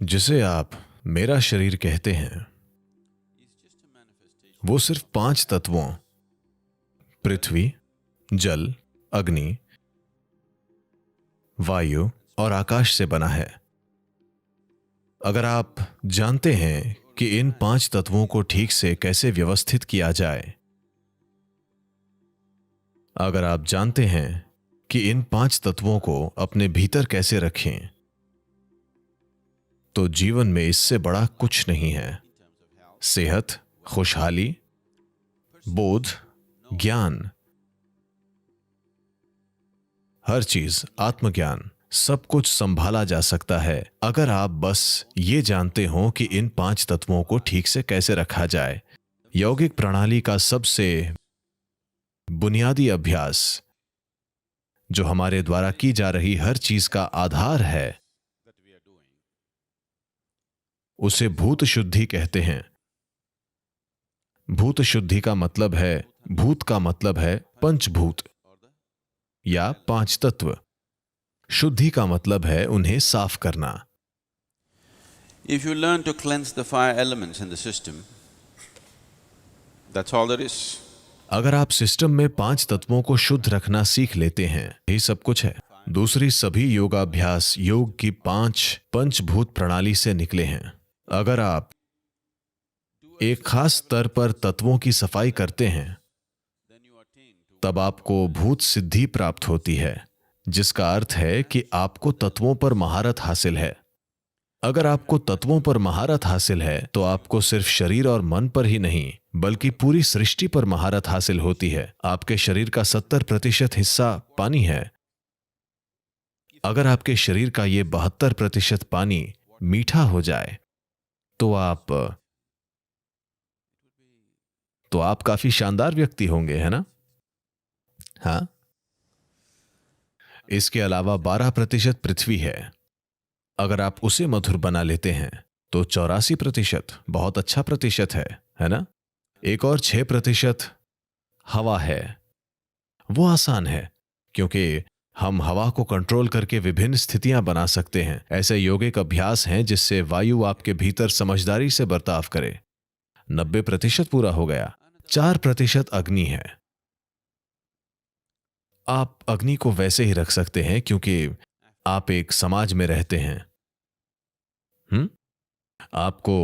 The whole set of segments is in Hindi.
जिसे आप मेरा शरीर कहते हैं, वो सिर्फ 5 तत्वों पृथ्वी, जल, अग्नि, वायु और आकाश से बना है। अगर आप जानते हैं कि इन 5 तत्वों को ठीक से कैसे व्यवस्थित किया जाए, अगर आप जानते हैं कि इन 5 तत्वों को अपने भीतर कैसे रखें, तो जीवन में इससे बड़ा कुछ नहीं है। सेहत, खुशहाली, बोध, ज्ञान, हर चीज, आत्मज्ञान, सब कुछ संभाला जा सकता है अगर आप बस ये जानते हो कि इन 5 तत्वों को ठीक से कैसे रखा जाए। यौगिक प्रणाली का सबसे बुनियादी अभ्यास, जो हमारे द्वारा की जा रही हर चीज का आधार है, उसे भूत शुद्धि कहते हैं। भूत शुद्धि का मतलब है, भूत का मतलब है पंचभूत या 5 तत्व। शुद्धि का मतलब है उन्हें साफ करना। If you learn to cleanse the 5 elements in the system, that's all there is. अगर आप सिस्टम में 5 तत्वों को शुद्ध रखना सीख लेते हैं, यही सब कुछ है। दूसरी सभी योगाभ्यास योग की 5 पंचभूत प्रणाली से निकले हैं। अगर आप एक खास स्तर पर तत्वों की सफाई करते हैं, तब आपको भूत सिद्धि प्राप्त होती है, जिसका अर्थ है कि आपको तत्वों पर महारत हासिल है। अगर आपको तत्वों पर महारत हासिल है, तो आपको सिर्फ शरीर और मन पर ही नहीं, बल्कि पूरी सृष्टि पर महारत हासिल होती है। आपके शरीर का 70% हिस्सा पानी है। अगर आपके शरीर का ये 72% पानी मीठा हो जाए, तो आप काफी शानदार व्यक्ति होंगे, है ना? हाँ। इसके अलावा 12% पृथ्वी है। अगर आप उसे मधुर बना लेते हैं, तो 84% बहुत अच्छा प्रतिशत है ना? एक और 6% हवा है। वो आसान है, क्योंकि हम हवा को कंट्रोल करके विभिन्न स्थितियां बना सकते हैं। ऐसे यौगिक अभ्यास हैं जिससे वायु आपके भीतर समझदारी से बर्ताव करे। 90% पूरा हो गया। 4% अग्नि है। आप अग्नि को वैसे ही रख सकते हैं क्योंकि आप एक समाज में रहते हैं। आपको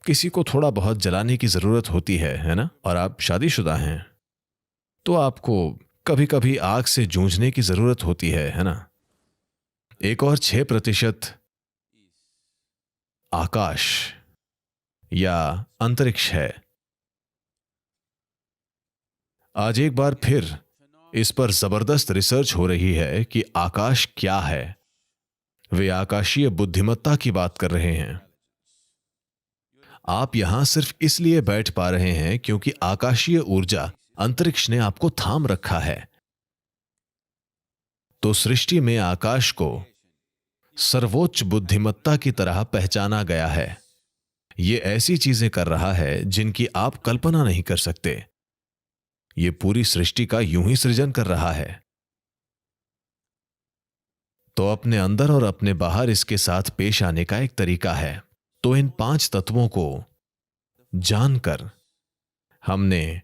किसी को थोड़ा बहुत जलाने की जरूरत होती है ना? और आप शादीशुदा हैं, तो आपको कभी कभी आग से जूझने की जरूरत होती है ना? एक और 6% आकाश या अंतरिक्ष है। आज एक बार फिर इस पर जबरदस्त रिसर्च हो रही है कि आकाश क्या है। वे आकाशीय बुद्धिमत्ता की बात कर रहे हैं। आप यहां सिर्फ इसलिए बैठ पा रहे हैं क्योंकि आकाशीय ऊर्जा, अंतरिक्ष ने आपको थाम रखा है। तो सृष्टि में आकाश को सर्वोच्च बुद्धिमत्ता की तरह पहचाना गया है। यह ऐसी चीजें कर रहा है जिनकी आप कल्पना नहीं कर सकते। यह पूरी सृष्टि का यूं ही सृजन कर रहा है। तो अपने अंदर और अपने बाहर इसके साथ पेश आने का एक तरीका है। तो इन 5 तत्वों को जानकर हमने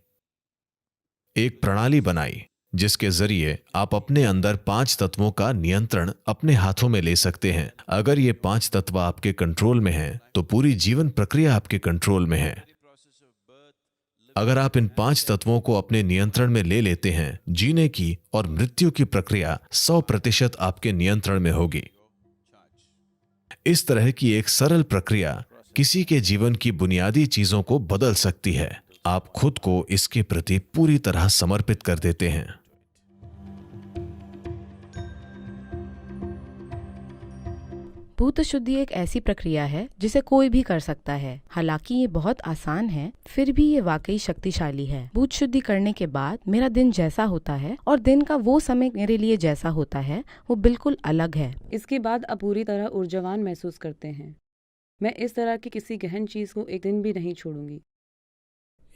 एक प्रणाली बनाई, जिसके जरिए आप अपने अंदर 5 तत्वों का नियंत्रण अपने हाथों में ले सकते हैं। अगर ये 5 तत्व आपके कंट्रोल में हैं, तो पूरी जीवन प्रक्रिया आपके कंट्रोल में है। अगर आप इन 5 तत्वों को अपने नियंत्रण में ले लेते हैं, जीने की और मृत्यु की प्रक्रिया 100% आपके नियंत्रण में होगी। इस तरह की एक सरल प्रक्रिया किसी के जीवन की बुनियादी चीजों को बदल सकती है। आप खुद को इसके प्रति पूरी तरह समर्पित कर देते हैं। भूत शुद्धि एक ऐसी प्रक्रिया है जिसे कोई भी कर सकता है। हालांकि ये बहुत आसान है, फिर भी ये वाकई शक्तिशाली है। भूत शुद्धि करने के बाद मेरा दिन जैसा होता है और दिन का वो समय मेरे लिए जैसा होता है, वो बिल्कुल अलग है। इसके बाद आप पूरी तरह ऊर्जावान महसूस करते हैं। मैं इस तरह की किसी गहन चीज को एक दिन भी नहीं छोड़ूंगी।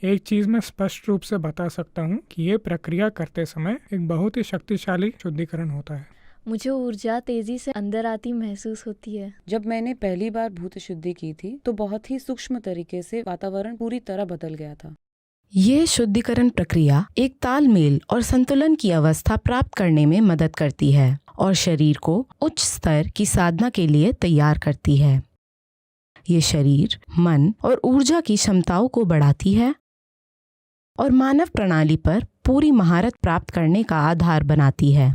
एक चीज मैं स्पष्ट रूप से बता सकता हूँ कि ये प्रक्रिया करते समय एक बहुत ही शक्तिशाली शुद्धिकरण होता है। मुझे ऊर्जा तेजी से अंदर आती महसूस होती है। जब मैंने पहली बार भूत शुद्धि की थी तो बहुत ही सूक्ष्म तरीके से वातावरण पूरी तरह बदल गया था। ये शुद्धिकरण प्रक्रिया एक तालमेल और संतुलन की अवस्था प्राप्त करने में मदद करती है और शरीर को उच्च स्तर की साधना के लिए तैयार करती है। ये शरीर, मन और ऊर्जा की क्षमताओं को बढ़ाती है और मानव प्रणाली पर पूरी महारत प्राप्त करने का आधार बनाती है।